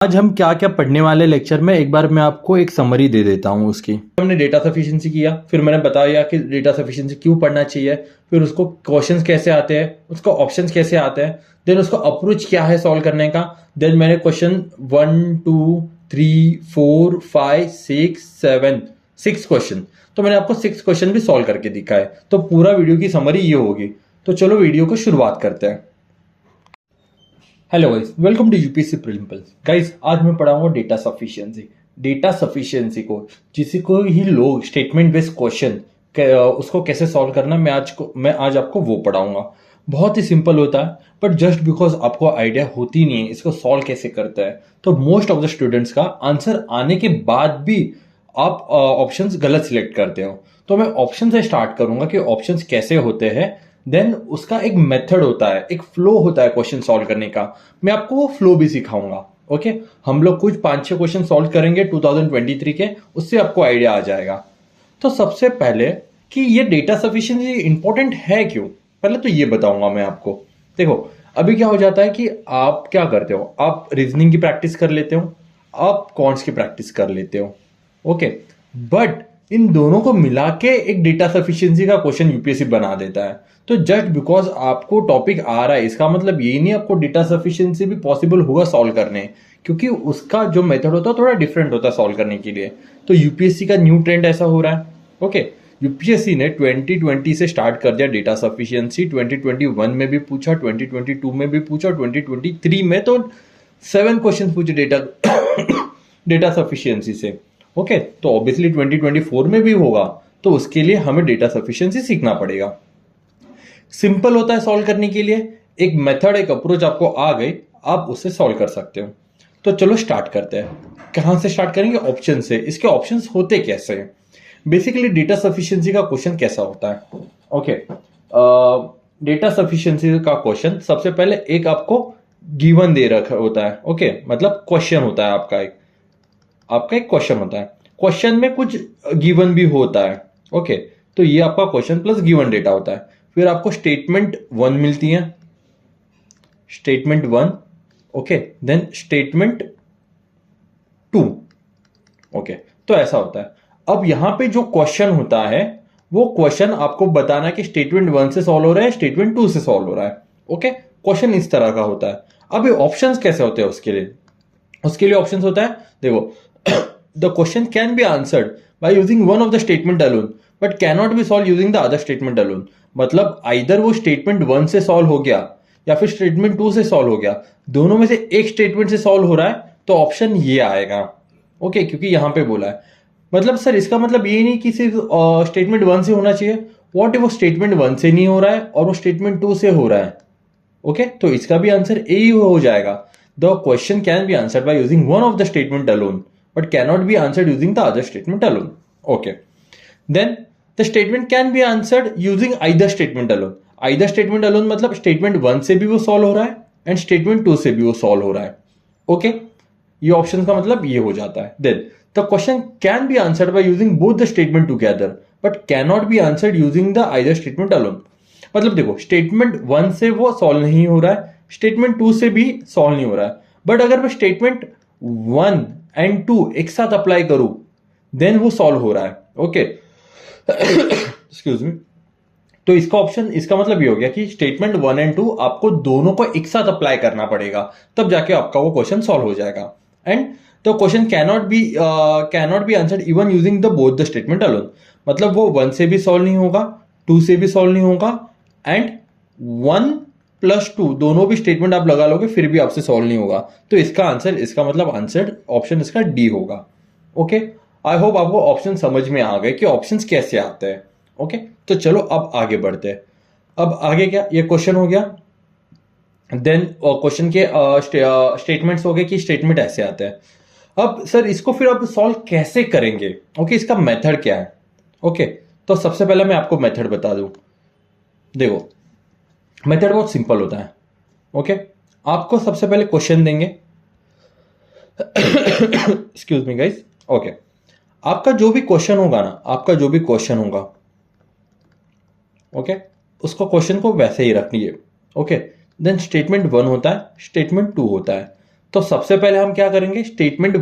आज हम क्या क्या पढ़ने वाले लेक्चर में एक बार मैं आपको एक समरी दे देता हूँ उसकी। हमने डेटा सफिशिएंसी किया, फिर मैंने बताया कि डेटा सफिशिएंसी क्यों पढ़ना चाहिए, फिर उसको क्वेश्चंस कैसे आते हैं, उसको ऑप्शंस कैसे आते हैं, देन उसका अप्रोच क्या है सॉल्व करने का। देन मैंने क्वेश्चन 1 2 3 4 5 6 7 6 क्वेश्चन, तो मैंने आपको 6 क्वेश्चन भी सॉल्व करके दिखाए। तो पूरा वीडियो की समरी ये होगी। तो चलो वीडियो को शुरुआत करते हैं। Hello guys, welcome to UPSC prelims. Guys, आज मैं पढ़ाऊंगा डेटा सफिशिएंसी। डेटा सफिशिएंसी को जिसी को ही लोग स्टेटमेंट बेस्ड क्वेश्चन उसको कैसे सॉल्व करना, मैं आज आपको वो पढ़ाऊंगा। बहुत ही सिंपल होता है, बट जस्ट बिकॉज आपको आइडिया होती नहीं है इसको सॉल्व कैसे करते हैं, तो मोस्ट ऑफ द स्टूडेंट्स का आंसर आने के बाद भी आप ऑप्शंस गलत सिलेक्ट करते हो। तो मैं ऑप्शन से स्टार्ट करूंगा कि ऑप्शंस कैसे होते हैं। देन उसका एक मेथड होता है, एक फ्लो होता है क्वेश्चन सॉल्व करने का। मैं आपको वो फ्लो भी सिखाऊंगा। ओके, हम लोग कुछ 5-6 क्वेश्चन सॉल्व करेंगे 2023 के, उससे आपको आइडिया आ जाएगा। तो सबसे पहले कि ये डेटा सफिशिएंसी इंपॉर्टेंट है क्यों, पहले तो ये बताऊंगा मैं आपको। देखो, अभी क्या हो जाता है कि आप क्या करते हो, आप रीजनिंग की प्रैक्टिस कर लेते हो, आप कॉन्ट्स की प्रैक्टिस कर लेते हो। ओके, बट इन दोनों को मिला के एक डेटा सफिशिएंसी का क्वेश्चन यूपीएससी बना देता है। तो जस्ट बिकॉज आपको टॉपिक आ रहा है इसका मतलब यही नहीं आपको डेटा सफिशिएंसी भी पॉसिबल होगा सॉल्व करने, क्योंकि उसका जो मेथड होता है थोड़ा डिफरेंट होता है सॉल्व करने के लिए। तो यूपीएससी का न्यू ट्रेंड ऐसा हो रहा है। ओके, यूपीएससी ने 2020 से स्टार्ट कर दिया डेटा सफिशिएंसी। 2021 में भी पूछा, 2022 में भी पूछा, 2023 में तो 7 क्वेश्चन पूछे डेटा डेटा सफिशिएंसी से। ओके, तो ऑब्वियसली 2024 में भी होगा, तो उसके लिए हमें डेटा सफिशिएंसी सीखना पड़ेगा। सिंपल होता है सॉल्व करने के लिए, एक मेथड एक अप्रोच आपको आ गई, आप उससे सॉल्व कर सकते हो। तो चलो स्टार्ट करते हैं। कहां से स्टार्ट करेंगे? ऑप्शन से। इसके ऑप्शंस होते कैसे हैं? बेसिकली डेटा सफिशिएंसी का क्वेश्चन कैसा होता है? ओके, डेटा सफिशिएंसी का क्वेश्चन सबसे पहले एक आपको गिवन दे रखा होता है। ओके, मतलब क्वेश्चन होता है आपका एक क्वेश्चन होता है। क्वेश्चन में कुछ गिवन भी होता है। ओके, तो ये आपका क्वेश्चन प्लस गिवन डेटा होता है। फिर आपको स्टेटमेंट 1 मिलती है, statement 1। Okay, then statement 2। Okay, तो ऐसा होता है। अब यहां पे जो क्वेश्चन होता है वो क्वेश्चन आपको बताना है कि स्टेटमेंट 1 से सॉल्व हो रहा है, स्टेटमेंट 2 से सॉल्व हो रहा है। ओके, क्वेश्चन इस तरह का होता है। अब ये ऑप्शंस कैसे होते हैं उसके लिए ऑप्शंस होता है। देखो, the question can be answered by using one of the statement alone but cannot be solved using the other statement alone। मतलब आइदर वो स्टेटमेंट 1 से सॉल्व हो गया या फिर स्टेटमेंट 2 से सॉल्व हो गया, दोनों में से एक स्टेटमेंट से सॉल्व हो रहा है, तो ऑप्शन ये आएगा। ओके, क्योंकि यहां पे बोला है। मतलब सर इसका मतलब ये नहीं कि सिर्फ स्टेटमेंट 1 से होना चाहिए। व्हाट इफ वो स्टेटमेंट 1 से नहीं हो रहा है और वो स्टेटमेंट 2 से हो रहा है? ओके, तो इसका भी आंसर ए ही हो जाएगा। The question can be answered by using one of the statement alone but cannot be answered using the other statement alone। Okay, then the statement can be answered using either statement alone। either statement alone मतलब statement 1 से भी वो solve हो रहा है and statement 2 से भी वो सॉल्व हो रहा है। ओके, ये ऑप्शन का मतलब ये हो जाता है। then the question can be answered by using both the statement together but cannot be answered using the either statement alone। मतलब देखो, स्टेटमेंट 1 से वो सॉल्व नहीं हो रहा है, स्टेटमेंट 2 से भी सॉल्व नहीं हो रहा है, बट अगर मैं स्टेटमेंट 1 एंड 2 एक साथ अप्लाई करूं देन वो सॉल्व हो रहा है। Okay, excuse me. तो इसका ऑप्शन, इसका मतलब ये हो गया कि स्टेटमेंट 1 एंड 2 आपको दोनों को एक साथ अप्लाई करना पड़ेगा, तब जाके आपका वो क्वेश्चन सॉल्व हो जाएगा। And the question cannot be answered even using the both the statement alone. मतलब वो 1 से भी सॉल्व नहीं होगा, 2 से भी सॉल्व नहीं होगा, एंड 1 प्लस 2 दोनों भी स्टेटमेंट आप लगा लोगे फिर भी आपसे सॉल्व नहीं होगा। तो इसका आंसर, इसका मतलब आंसर ऑप्शन इसका डी होगा। ओके, आई होप आपको ऑप्शन समझ में आ गए कि ऑप्शंस कैसे आते हैं। ओके, तो चलो अब आगे बढ़ते हैं। अब आगे क्या, ये क्वेश्चन हो गया। देन क्वेश्चन के स्टेटमेंट्स हो गए कि स्टेटमेंट ऐसे आते हैं। अब सर इसको फिर अब सॉल्व कैसे करेंगे? ओके, इसका मेथड क्या है? ओके, तो सबसे पहले मैं आपको मेथड बता दूं। देखो, मेथड बहुत सिंपल होता है। ओके, आपको सबसे पहले क्वेश्चन देंगे। Excuse me guys. ओके, आपका जो भी क्वेश्चन होगा ना, आपका जो भी क्वेश्चन होगा, ओके, उसको क्वेश्चन को वैसे ही रखिए। ओके, देन स्टेटमेंट 1 होता है, स्टेटमेंट 2 होता है। तो सबसे पहले हम क्या करेंगे, स्टेटमेंट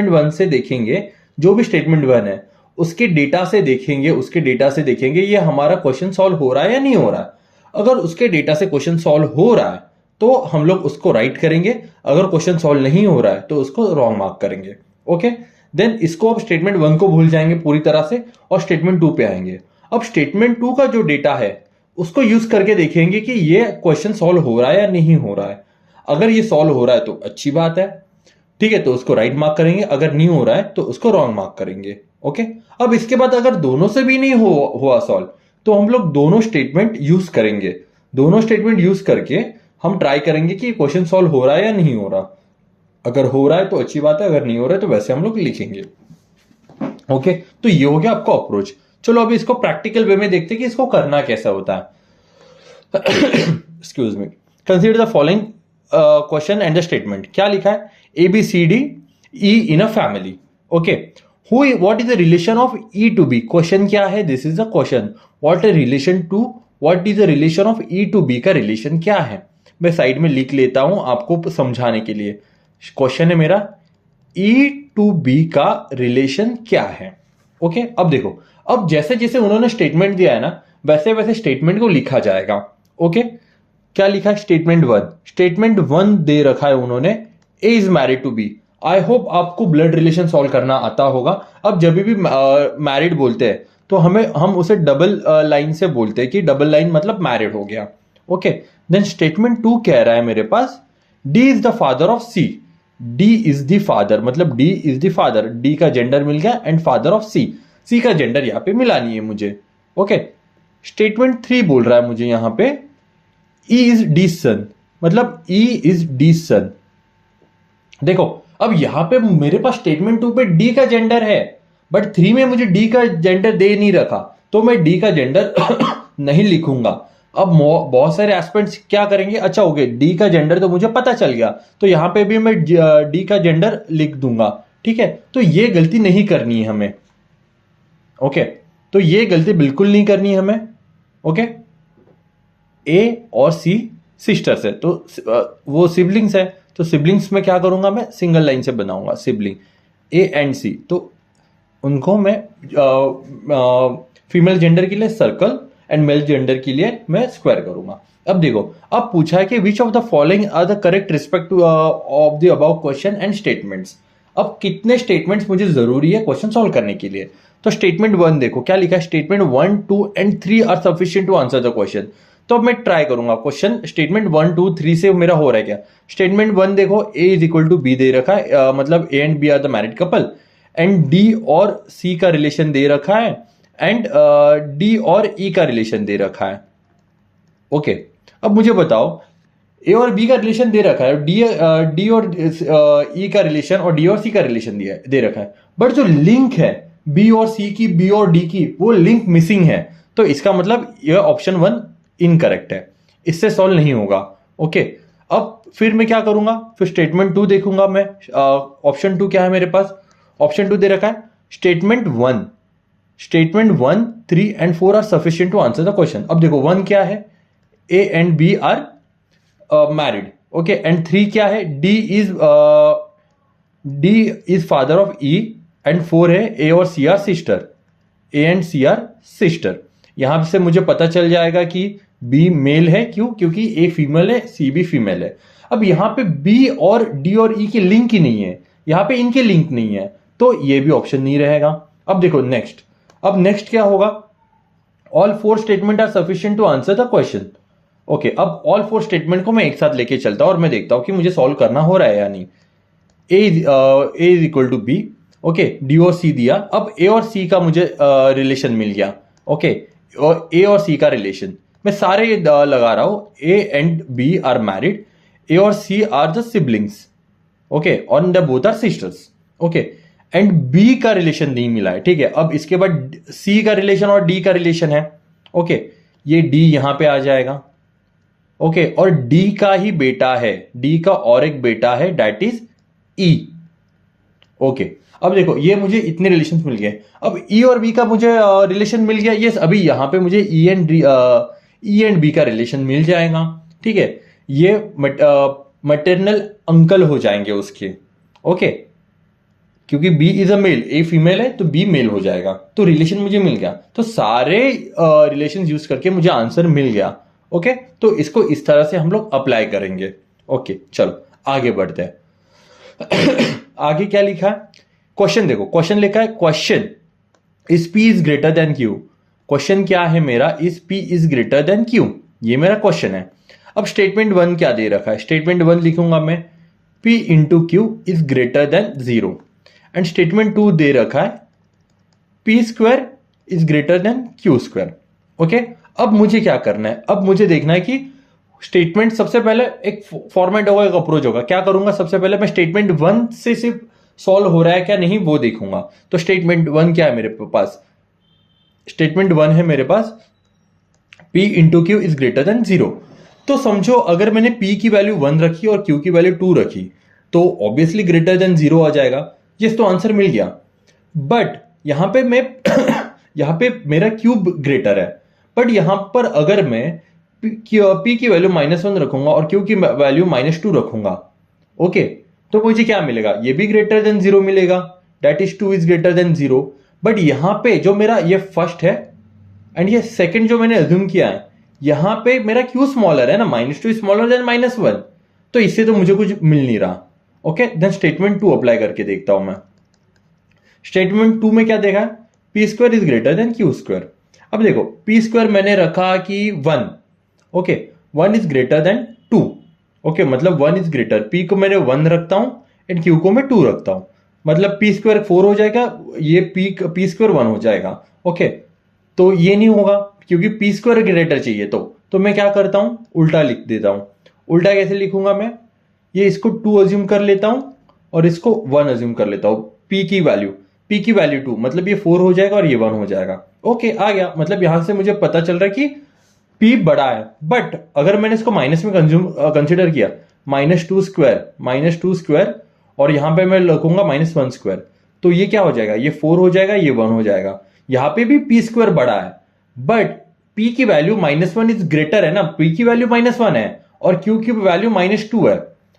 वन से देखेंगे, जो भी स्टेटमेंट वन है उसके डेटा से देखेंगे ये हमारा क्वेश्चन सॉल्व हो रहा है या नहीं हो रहा है। अगर उसके डेटा से क्वेश्चन सॉल्व हो रहा है तो हम लोग उसको राइट करेंगे, अगर क्वेश्चन सॉल्व नहीं हो रहा है तो उसको रॉन्ग मार्क करेंगे। ओके, देन इसको अब स्टेटमेंट वन को भूल जाएंगे पूरी तरह से और स्टेटमेंट टू पे आएंगे। अब स्टेटमेंट टू का जो डेटा है उसको यूज करके देखेंगे कि ये क्वेश्चन सॉल्व हो रहा है या नहीं हो रहा है। अगर ये सॉल्व हो रहा है तो अच्छी बात है, ठीक है, तो उसको राइट मार्क करेंगे, अगर नहीं हो रहा है तो उसको रॉन्ग मार्क करेंगे। ओके, अब इसके बाद अगर दोनों से भी नहीं हुआ सॉल्व तो हम लोग दोनों स्टेटमेंट यूज करेंगे। दोनों स्टेटमेंट यूज करके हम ट्राई करेंगे कि क्वेश्चन सॉल्व हो रहा है या नहीं हो रहा। अगर हो रहा है तो अच्छी बात है, अगर नहीं हो रहा है तो वैसे हम लोग लिखेंगे। ओके, तो ये हो गया आपका अप्रोच। चलो अभी इसको प्रैक्टिकल वे में देखते हैं कि इसको करना कैसा होता है। Excuse me, consider the following question and the statement. क्या लिखा है, A B C D E in a family. Okay, what is the relation of E to B. Question क्या है, this is the question, what is the relation of E to B का रिलेशन क्या है। मैं साइड में लिख लेता हूं आपको समझाने के लिए। क्वेश्चन है मेरा, ई टू बी का रिलेशन क्या है। ओके, अब देखो, अब जैसे जैसे उन्होंने स्टेटमेंट दिया है ना वैसे वैसे स्टेटमेंट को लिखा जाएगा। ओके, क्या लिखा है, स्टेटमेंट वन दे रखा है उन्होंने, A is married to B. I hope आपको ब्लड रिलेशन सॉल्व करना आता होगा। अब जब भी मैरिड बोलते हैं तो हम उसे डबल लाइन से बोलते हैं कि डबल लाइन मतलब मैरिड हो गया। ओके, देन स्टेटमेंट टू कह रहा है मेरे पास, D is the father of C. D is the father मतलब D is the father, D का जेंडर मिल गया and father of C, C का जेंडर यहां पे मिला नहीं है मुझे। ओके, स्टेटमेंट थ्री बोल रहा है मुझे यहां पे, ई इज डी सन मतलब ई इज डी सन। देखो अब यहां पे मेरे पास स्टेटमेंट टू पे डी का जेंडर है बट थ्री में मुझे डी का जेंडर दे नहीं रखा, तो मैं डी का जेंडर नहीं लिखूंगा। अब बहुत सारे एस्पेक्ट्स क्या करेंगे, अच्छा हो गया डी का जेंडर तो मुझे पता चल गया, तो यहां पे भी मैं डी का जेंडर लिख दूंगा। ठीक है, तो ये गलती नहीं करनी है हमें। ओके, तो ये गलती बिल्कुल नहीं करनी है हमें। ओके, ए और सी सिस्टर्स है तो वो सिबलिंग्स है, तो सिबलिंग्स में क्या करूंगा, मैं सिंगल लाइन से बनाऊंगा सिबलिंग ए एंड सी, तो उनको मैं फीमेल जेंडर के लिए सर्कल एंड मेल जेंडर के लिए मैं स्क्वायर करूंगा। अब देखो, अब पूछा है कि which of the following are the correct respect to of the above question and statements. अब कितने स्टेटमेंट्स मुझे जरूरी है क्वेश्चन सॉल्व करने के लिए, तो स्टेटमेंट वन देखो क्या लिखा है, statement one two and three are sufficient to answer the question. तो अब मैं ट्राई करूंगा question statement one two three से मेरा हो रहा है क्या। स्टेटमेंट वन देखो, A is equal to B दे रखा है, मतलब A and B are the married couple, and D और सी का रिलेशन दे रखा है, एंड डी और ई का रिलेशन दे रखा है। ओके, अब मुझे बताओ ए और बी का रिलेशन दे रखा है, डी और ई का रिलेशन और डी और सी का रिलेशन दे रखा है, बट जो लिंक है बी और सी की, बी और डी की, वो लिंक मिसिंग है। तो इसका मतलब यह ऑप्शन वन इनकरेक्ट है, इससे सॉल्व नहीं होगा। ओके, अब फिर मैं क्या करूंगा, फिर स्टेटमेंट टू देखूंगा मैं। ऑप्शन टू क्या है मेरे पास, ऑप्शन टू दे रखा है statement one three and four are sufficient to answer the question. अब देखो वन क्या है, A and B are married. Okay, and three क्या है, D is father of E, and four है ए और C are sister, A and C are sister. यहां से मुझे पता चल जाएगा कि बी मेल है, क्यों, क्योंकि ए फीमेल है, सी भी फीमेल है। अब यहां पे बी और डी और ई के लिंक ही नहीं है, यहां पे इनके लिंक नहीं है, तो ये भी ऑप्शन नहीं रहेगा। अब देखो नेक्स्ट, अब नेक्स्ट क्या होगा, all four statement are sufficient to answer the question. Okay, अब ऑल फोर स्टेटमेंट को मैं एक साथ लेके चलता हूं और मैं देखता हूं कि मुझे सॉल्व करना हो रहा है या नहीं। A is equal to B, okay, D और सी दिया, अब ए और सी का मुझे रिलेशन मिल गया। ओके, और ए और सी का रिलेशन मैं सारे लगा रहा हूं, A and B are married, A और C are the siblings, okay, और the both are sisters. Okay, and B का रिलेशन नहीं मिला है, ठीक है। अब इसके बाद सी का रिलेशन और डी का रिलेशन है। ओके, ये डी यहां पे आ जाएगा। ओके, और डी का ही बेटा है, डी का और एक बेटा है, दैट इज ई। ओके, अब देखो ये मुझे इतने रिलेशंस मिल गए। अब ई और बी का मुझे रिलेशन मिल गया, यस, अभी यहां पे मुझे ई एंड बी का रिलेशन मिल जाएगा। ठीक है, ये मटरनल अंकल हो जाएंगे उसके। ओके, क्योंकि B is a male, A female है तो बी मेल हो जाएगा, तो रिलेशन मुझे मिल गया। तो सारे रिलेशन यूज करके मुझे आंसर मिल गया। ओके, तो इसको इस तरह से हम लोग अप्लाई करेंगे। ओके, चलो आगे बढ़ते हैं। आगे क्या लिखा है, क्वेश्चन देखो, क्वेश्चन लिखा है question is P is greater than Q. Question क्या है मेरा, is P is greater than Q, ये मेरा क्वेश्चन है। अब स्टेटमेंट वन क्या दे रखा है, स्टेटमेंट वन लिखूंगा मैं P into Q is greater than zero, and statement two दे रखा है P square is greater than Q square. Okay, अब मुझे क्या करना है, अब मुझे देखना है कि स्टेटमेंट, सबसे पहले एक फॉर्मेट होगा, एक अप्रोच होगा। क्या करूंगा, सबसे पहले मैं स्टेटमेंट वन से सिर्फ सॉल्व हो रहा है क्या नहीं वो देखूंगा। तो स्टेटमेंट वन क्या है मेरे पास, स्टेटमेंट वन है मेरे पास p into Q is greater than zero. तो समझो अगर मैंने p की वैल्यू वन रखी और q की वैल्यू टू रखी तो ऑब्वियसली ग्रेटर देन जीरो आ जाएगा। ये तो आंसर मिल गया। बट यहां पे मैं यहां पे मेरा क्यूब ग्रेटर है, बट यहां पर अगर मैं p की वैल्यू -1 रखूंगा और q की वैल्यू -2 रखूंगा, ओके, तो मुझे क्या मिलेगा, ये भी ग्रेटर देन जीरो मिलेगा, that is 2 is greater than zero. But यहां पे जो मेरा ये फर्स्ट है एंड ये सेकंड जो मैंने अज्यूम किया है, यहां पे मेरा क्यू स्मॉलर है ना, -2 स्मॉलर देन -1, तो इससे तो मुझे कुछ मिल नहीं रहा। Okay, then statement two apply करके देखता हूं मैं। स्टेटमेंट टू में क्या देखा, P square is greater than Q square. अब देखो पी स्क्वायर मैंने रखा कि 1, okay, 1 is greater than 2, okay, मतलब 1 इज ग्रेटर, पी को मैंने 1 रखता हूं एंड क्यू को मैं 2 रखता हूं, मतलब पी स्क्वायर 4 हो जाएगा, ये पी स्क्वायर 1 हो जाएगा। ओके, तो ये नहीं होगा क्योंकि पी स्क्वायर ग्रेटर चाहिए, तो मैं क्या करता हूं, उल्टा लिख देता हूं। उल्टा कैसे लिखूंगा मैं, ये इसको 2 अज्यूम कर लेता हूं और इसको 1 अज्यूम कर लेता हूं। पी की वैल्यू 2, मतलब ये 4 हो जाएगा और ये 1 हो जाएगा। ओके, आ गया, मतलब यहां से मुझे पता चल रहा है कि पी बड़ा है। बट अगर मैंने इसको माइनस में कंसिडर किया, -2 स्क्वायर और यहां पे मैं लिखूंगा -1 स्क्वायर, तो ये क्या हो जाएगा, ये 4 हो जाएगा, ये 1 हो जाएगा। यहां पे भी पी स्क्वायर बड़ा है, बट पी की वैल्यू -1 इज ग्रेटर है ना, पी की वैल्यू -1 है और क्यू की वैल्यू -2 है।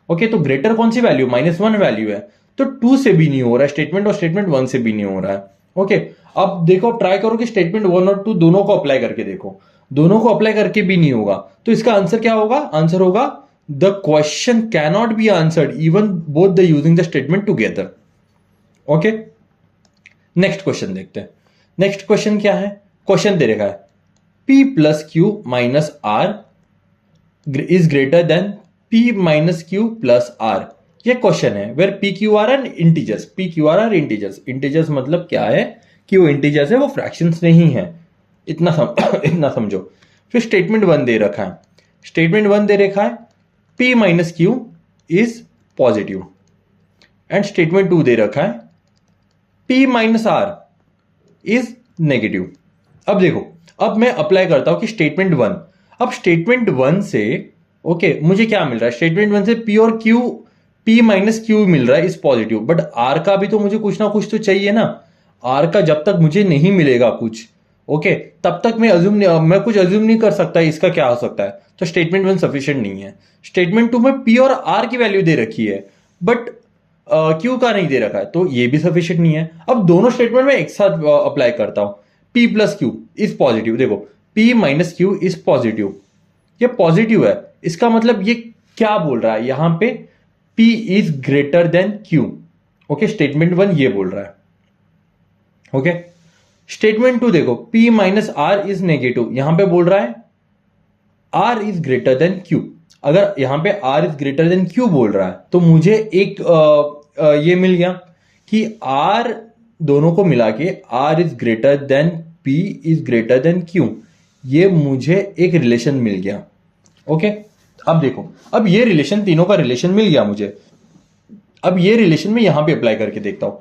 ओके, तो ग्रेटर कौन सी वैल्यू, -1 वैल्यू है, तो 2 से भी नहीं हो रहा है स्टेटमेंट, और स्टेटमेंट 1 से भी नहीं हो रहा है। ओके, अब देखो, ट्राई करो कि स्टेटमेंट 1 और 2 दोनों को अप्लाई करके देखो, दोनों को अप्लाई करके भी नहीं होगा, तो इसका आंसर क्या होगा, आंसर होगा the question cannot be answered even both the using the statement together. Okay, next question देखते हैं। नेक्स्ट क्वेश्चन क्या है, क्वेश्चन दे रखा है p plus Q minus R is greater than p minus Q plus R. ये question है where p Q R and integers, p Q R are integers मतलब क्या है कि वो इंटीजर्स है, वो फ्रैक्शंस नहीं है, इतना समझो। फिर स्टेटमेंट 1 दे रखा है, स्टेटमेंट 1 दे रखा है p minus Q is positive, and statement 2 दे रखा है p minus R is negative. अब देखो, अब मैं अप्लाई करता हूं कि स्टेटमेंट 1, अब स्टेटमेंट 1 से ओके मुझे क्या मिल रहा है, स्टेटमेंट 1 से p और q, p माइनस क्यू मिल रहा है इज पॉजिटिव, बट r का भी तो मुझे कुछ ना कुछ तो चाहिए ना। r का जब तक मुझे नहीं मिलेगा कुछ, ओके, तब तक मैं कुछ अज्यूम नहीं कर सकता इसका क्या हो सकता है, तो स्टेटमेंट 1 सफिशिएंट नहीं है। स्टेटमेंट 2 में p और r की वैल्यू दे रखी है, बट क्यू का नहीं दे रखा है, तो ये भी सफिशिएंट नहीं है। अब दोनों स्टेटमेंट में एक साथ अप्लाई करता हूं, p plus Q is positive, देखो p minus Q is positive, ये पॉजिटिव है, इसका मतलब ये क्या बोल रहा है यहां पे, p is greater than q। Okay, statement 1 ये बोल रहा है। ओके, स्टेटमेंट 2 देखो p minus R is negative, यहां पे बोल रहा है r is greater than q। अगर यहां पे r is greater than q बोल रहा है तो मुझे एक ये मिल गया कि r दोनों को मिला के r is greater than p is greater than q, ये मुझे एक रिलेशन मिल गया। ओके, अब देखो, अब ये रिलेशन, तीनों का रिलेशन मिल गया मुझे। अब ये रिलेशन में यहां पे अप्लाई करके देखता हूं,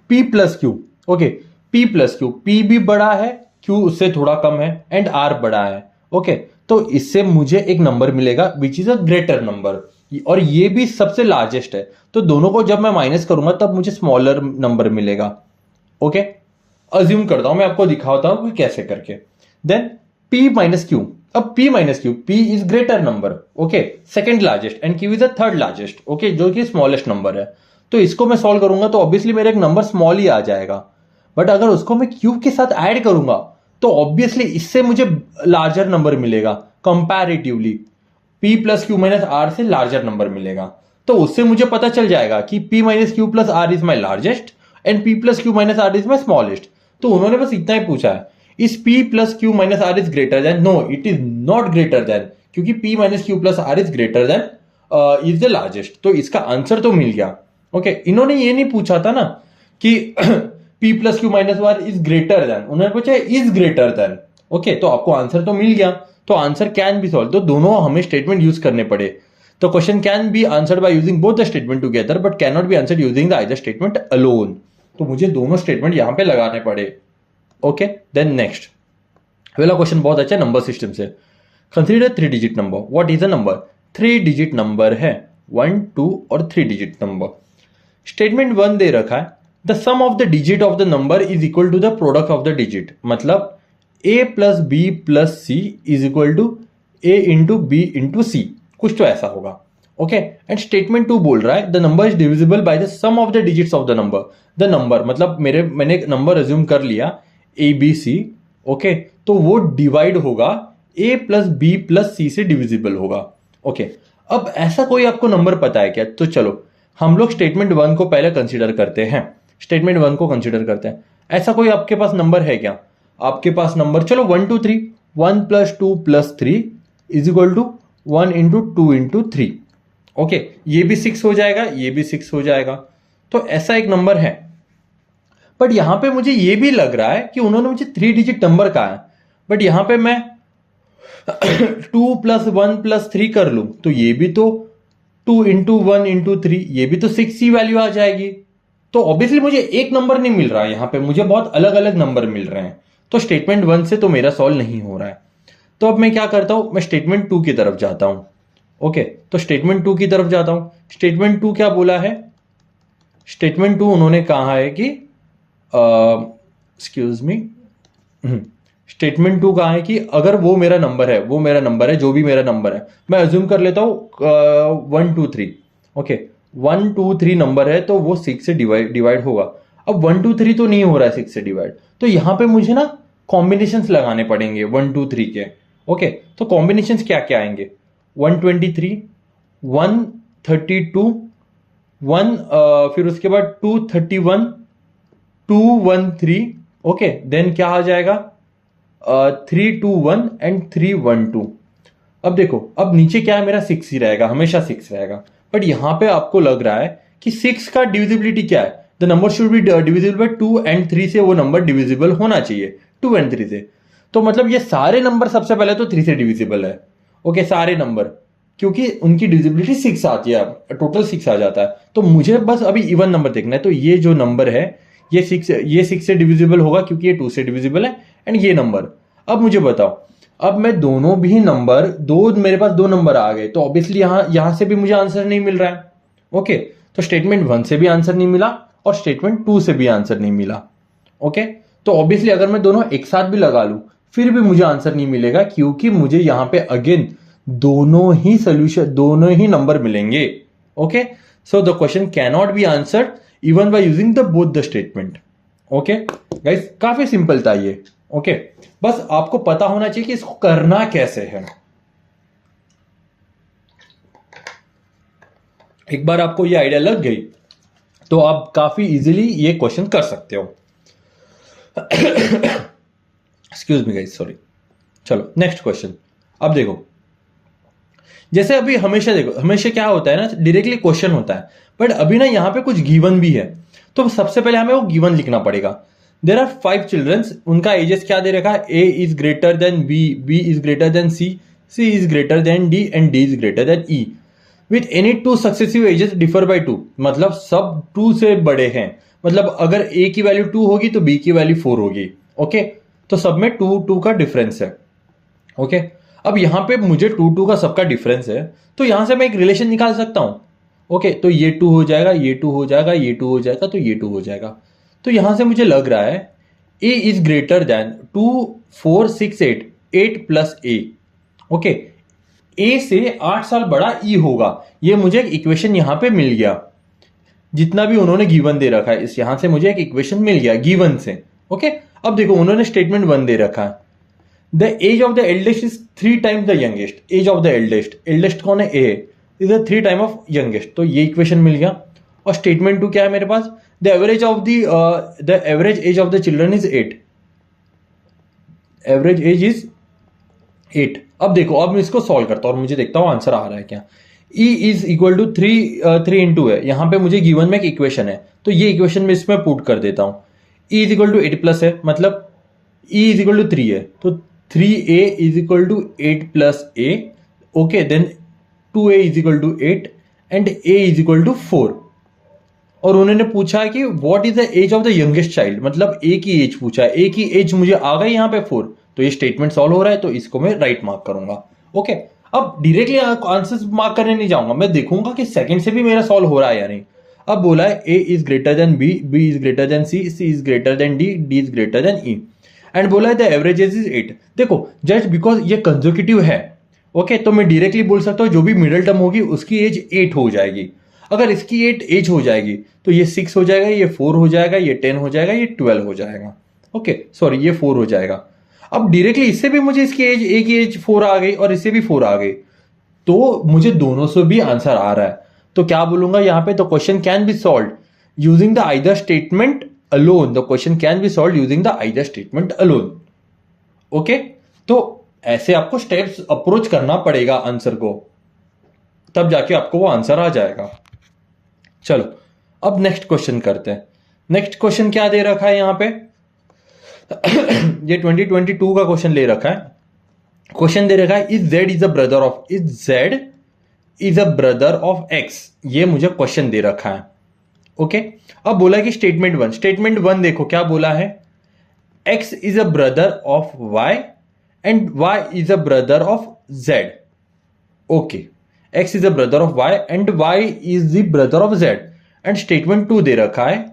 p plus Q, okay, p plus Q, p भी बड़ा है, q उससे थोड़ा कम है एंड r बड़ा है। ओके, तो इससे मुझे एक नंबर मिलेगा which is a greater number, और ये भी सबसे लार्जेस्ट है, तो दोनों को जब मैं माइनस करूंगा तब मुझे स्मॉलर नंबर मिलेगा। ओके, अज्यूम करता हूं, मैं आपको दिखाता हूं कि कैसे करके। देन p माइनस क्यू, अब p minus Q, p is greater number, okay, second largest, and q is the third largest, okay, जो कि स्मॉलेस्ट नंबर है। तो इसको मैं सॉल्व करूंगा तो ऑब्वियसली मेरा एक नंबर स्मॉल ही आ जाएगा, बट अगर उसको मैं क्यूब के साथ ऐड करूंगा तो ऑब्वियसली इससे मुझे लार्जर नंबर मिलेगा comparatively, p plus Q minus R से लार्जर नंबर मिलेगा। तो उससे मुझे पता चल जाएगा कि p minus Q plus R is my largest and p plus Q minus R is my smallest. तो उन्होंने बस इतना ही पूछा है, is p plus Q minus R is greater than? No, it is not greater than, क्योंकि p minus Q plus R is greater then is the largest. तो इसका आंसर तो मिल गया, ओके। इन्होंने ये नहीं पूछा था ना कि p plus Q minus R is greater than, उन्होंने पूछा इज ग्रेटर देन, ओके। तो आपको आंसर तो मिल गया, तो आंसर कैन बी सॉल्व। तो दोनों हमें स्टेटमेंट यूज करने पड़े। तो question can be answered by using both the statement together but can not be answered using the either statement alone. तो मुझे दोनों स्टेटमेंट यहां पे लगाने पड़े, ओके। देन नेक्स्ट पहला क्वेश्चन बहुत अच्छा नंबर सिस्टम से। Consider 3 digit number, what is a number? 3 digit number है, 1, 2 और 3 डिजिट नंबर। स्टेटमेंट 1 दे रखा है, the sum of the digit of the number is equal to the product of the digit, मतलब a plus B plus C is equal to a into B into C, कुछ तो ऐसा होगा, okay. And statement 2 बोल रहा है the number is divisible by the sum of the digits of the number. The number मतलब मैंने एक नंबर अज्यूम कर लिया ए बी सी, ओके, तो वो डिवाइड होगा a प्लस बी प्लस सी से डिविजिबल होगा, ओके। अब ऐसा कोई आपको नंबर पता है क्या? तो चलो हम लोग स्टेटमेंट 1 को पहले कंसीडर करते हैं, स्टेटमेंट 1 को कंसीडर करते हैं। ऐसा कोई आपके पास नंबर है क्या? आपके पास नंबर, चलो 1 2 3, 1 plus 2 plus 3 is equal to 1 into 2 into 3, okay. ये भी 6 हो जाएगा, ये भी 6 हो जाएगा। तो ऐसा एक नंबर है, बट यहां पे मुझे ये भी लग रहा है कि उन्होंने मुझे 3 डिजिट नंबर कहा है, बट यहां पे मैं 2 प्लस 1 प्लस 3 कर लूं तो ये भी तो 2 इंटू 1 इंटू 3, ये भी तो 6 ही वैल्यू आ जाएगी। तो ऑब्वियसली मुझे एक नंबर नहीं मिल रहा है, यहां पे मुझे बहुत अलग अलग नंबर मिल रहे हैं। तो स्टेटमेंट 1 से तो मेरा सॉल्व नहीं हो रहा है। तो अब मैं क्या करता हूं, मैं स्टेटमेंट 2 की तरफ जाता हूं, ओके। तो स्टेटमेंट 2 की तरफ जाता हूं। स्टेटमेंट 2 क्या बोला है? स्टेटमेंट 2 उन्होंने कहा है कि एक्सक्यूज मी, स्टेटमेंट 2 कहा है कि अगर वो मेरा नंबर है, वो मेरा नंबर है, जो भी मेरा नंबर है, मैं अज्यूम कर लेता हूं 1 2 3, ओके। 1 2 3 नंबर है तो वो 6 से डिवाइड होगा। अब 1 2 3 तो नहीं हो रहा है 6 से डिवाइड, तो यहां पे मुझे ना कॉम्बिनेशंस लगाने पड़ेंगे 1 2 3 के, ओके। तो कॉम्बिनेशंस क्या क्या आएंगे? 123, 132, 1 फिर उसके बाद 231, 213, ओके। देन क्या आ जाएगा 321 एंड 312। अब देखो, अब नीचे क्या है मेरा 6 ही रहेगा, हमेशा 6 रहेगा। बट यहां पे आपको लग रहा है कि 6 का डिविजिबिलिटी क्या है? The number should be divisible by 2 and 3 से वो नंबर डिविजिबल होना चाहिए 2 एंड 3 से। तो मतलब ये सारे नंबर सबसे पहले तो 3 से डिविजिबल है, ओके, सारे नंबर, क्योंकि उनकी डिविजिबिलिटी 6 आती है, टोटल 6 आ जाता है। तो मुझे बस अभी इवन नंबर देखना है। तो ये जो नंबर है ये 6 से डिविजिबल होगा क्योंकि ये 2 से डिविजिबल है, एंड ये नंबर। अब मुझे बताओ, अब मैं दोनों भी नंबर, मेरे पास 2 नंबर आ गए, तो ऑब्वियसली यहां से भी मुझे आंसर नहीं मिल रहा है, ओके। तो स्टेटमेंट 1 से भी आंसर नहीं मिला और स्टेटमेंट 2 से भी आंसर नहीं मिला, ओके। तो ऑब्वियसली अगर मैं दोनों एक साथ भी लगा लूं फिर भी मुझे आंसर नहीं मिलेगा, क्योंकि मुझे यहां पे अगेन दोनों ही सोल्यूशन, दोनों ही नंबर मिलेंगे, okay. So the question can not be answered even by using the both the statement, okay guys. काफी सिंपल था ये, ओके। बस आपको पता होना चाहिए कि इसको करना कैसे है। एक बार आपको ये आइडिया लग गई तो आप काफी इजीली ये क्वेश्चन कर सकते हो। Excuse me guys, sorry. चलो नेक्स्ट क्वेश्चन। अब देखो, जैसे अभी हमेशा देखो, हमेशा क्या होता है ना, डायरेक्टली क्वेश्चन होता है, बट अभी ना यहां पे कुछ गिवन भी है। तो सबसे पहले हमें वो गिवन लिखना पड़ेगा। देर आर 5 चिल्ड्रंस, उनका एजेस क्या दे रखा है? A is greater than B, B is greater than C, C is greater than D and D is greater than E. With any 2 successive ages differ by 2, मतलब सब 2 से बड़े हैं। मतलब अगर ए की वैल्यू 2 होगी तो बी की वैल्यू 4 होगी, ओके। तो सब में 2 का डिफरेंस है, ओके। अब यहां पे मुझे 2 का सबका डिफरेंस है, तो यहां से मैं एक रिलेशन निकाल सकता हूं, ओके। तो ये 2 हो जाएगा, ये 2 हो जाएगा, ये 2 हो जाएगा, तो ये 2 हो जाएगा। तो यहां से मुझे लग रहा है A is greater than 2 4 6 8 8 plus A, okay, A से 8 साल बड़ा ई होगा, ये मुझे एक इक्वेशन यहां पे मिल गया, जितना भी उन्होंने गिवन दे रखा है इस यहां से मुझे एक इक्वेशन मिल गया गिवन से। ओके, अब देखो उन्होंने स्टेटमेंट 1 दे रखा है, the age of the eldest is 3 times the youngest. Age of the eldest, eldest कौन है, A, is the 3 time of youngest, तो ये इक्वेशन मिल गया। और स्टेटमेंट 2 क्या है मेरे पास, the average age of the children is 8, average age is 8। अब देखो, अब मैं इसको सॉल्व करता हूं और मुझे देखता हूं आंसर आ रहा है क्या। E is equal to 3 into है, यहां पे मुझे गिवन में एक इक्वेशन है, तो ये इक्वेशन में इसमें पुट कर देता हूं। E is equal to 8 plus है, मतलब E इज इक्वल टू 3 है, तो 3a is equal to 8 plus a। Okay, then 2a is equal to 8 and a is equal to 4। और उन्होंने पूछा है कि what is the age of the youngest child, मतलब a की एज पूछा है, a की एज मुझे आ गई यहाँ पे 4, तो ये स्टेटमेंट सॉल्व हो रहा है, तो इसको मैं राइट मार्क करूंगा। ओके, अब डायरेक्टली आंसर मार्क करने नहीं जाऊंगा, मैं देखूंगा कि सेकंड से भी मेरा सॉल्व हो रहा है या नहीं। अब बोला है a is greater then b, b is greater then c, c is greater then d, d is greater then e, and बोला है द एवरेज एज इज 8। देखो जस्ट बिकॉज ये कंसेक्यूटिव है, ओके, तो मैं डायरेक्टली बोल सकता हूं जो भी मिडिल टर्म होगी उसकी एज 8 हो जाएगी। अगर इसकी 8 एज हो जाएगी तो ये 6 हो जाएगा, ये 4 हो जाएगा, ये 10 हो जाएगा, ये 12 हो जाएगा। ओके सॉरी, ये 4 हो जाएगा। अब डायरेक्टली इससे भी मुझे इसकी एज, एक एज 4 आ गई और इससे भी 4 आ गई, तो मुझे दोनों से भी आंसर आ रहा है। तो क्या बोलूंगा यहाँ पे, तो question can be solve using the either statement alone, the question can be solve using the either statement alone. Okay, तो ऐसे आपको स्टेप्स अप्रोच करना पड़ेगा आंसर को, तब जाके आपको वो आंसर आ जाएगा। चलो अब नेक्स्ट क्वेश्चन करते हैं। नेक्स्ट क्वेश्चन क्या दे रखा है यहाँ पे ये 2022 का क्वेश्चन ले रखा है। क्वेश्चन दे रखा है is Z is a brother of, is Z is a brother of x, ये मुझे क्वेश्चन दे रखा है। ओके, अब बोला है कि स्टेटमेंट 1, स्टेटमेंट 1 देखो क्या बोला है, x is a brother of y and y is a brother of z। Okay, x is a brother of y and y is the brother of z, and statement 2 दे रखा है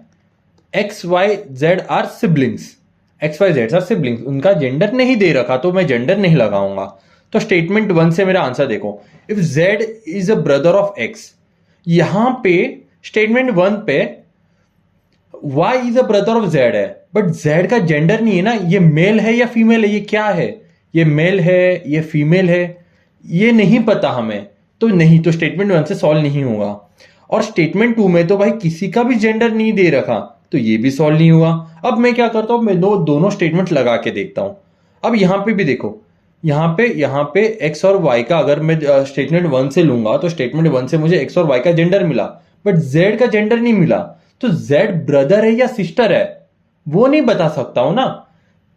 x y z are siblings, x y z are siblings, उनका gender नहीं दे रखा तो मैं gender नहीं लगाऊंगा। तो स्टेटमेंट 1 से मेरा आंसर देखो, if z is a brother of x, यहां पे स्टेटमेंट 1 पे y is a brother of z है, बट z का जेंडर नहीं है ना, ये मेल है या फीमेल है, ये क्या है, ये मेल है, ये फीमेल है, ये नहीं पता हमें, तो नहीं, तो स्टेटमेंट 1 से सॉल्व नहीं होगा। और स्टेटमेंट 2 में तो भाई किसी का भी जेंडर नहीं दे रखा, तो ये भी सॉल्व नहीं हुआ। अब मैं क्या करता हूं, मैं दोनों स्टेटमेंट लगा के देखता हूं। अब यहां पे भी देखो, यहां पे x और y का अगर मैं स्टेटमेंट 1 से लूंगा तो स्टेटमेंट 1 से मुझे x और y का जेंडर मिला, बट z का जेंडर नहीं मिला, तो z ब्रदर है या सिस्टर है वो नहीं बता सकता हूं ना।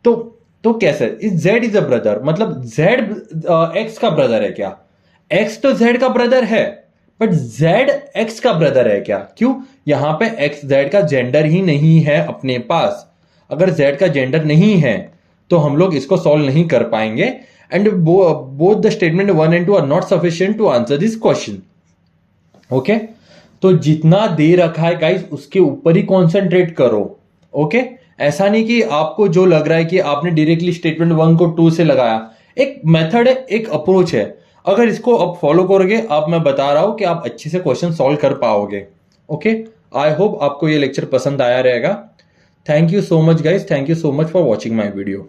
तो कैसे, is z is a brother, मतलब z x का ब्रदर है क्या, x तो z का ब्रदर है, बट z x का ब्रदर है क्या, क्यों, यहां पे x z का जेंडर ही नहीं है अपने पास। अगर z का जेंडर नहीं है तो हम लोग इसको सॉल्व नहीं कर पाएंगे, and both the statement 1 and 2 are not sufficient to answer this question. Okay, तो जितना दे रखा है गाइस उसके ऊपर ही कॉन्सेंट्रेट करो। ओके, ऐसा नहीं कि आपको जो लग रहा है कि आपने डायरेक्टली स्टेटमेंट 1 को 2 से लगाया, एक मेथड है, एक अप्रोच है, अगर इसको आप फॉलो करोगे, आप, मैं बता रहा हूं कि आप अच्छे से क्वेश्चन सॉल्व कर पाओगे। ओके, आई होप आपको ये लेक्चर पसंद आया रहेगा। Thank you so much guys, thank you so much for watching my video.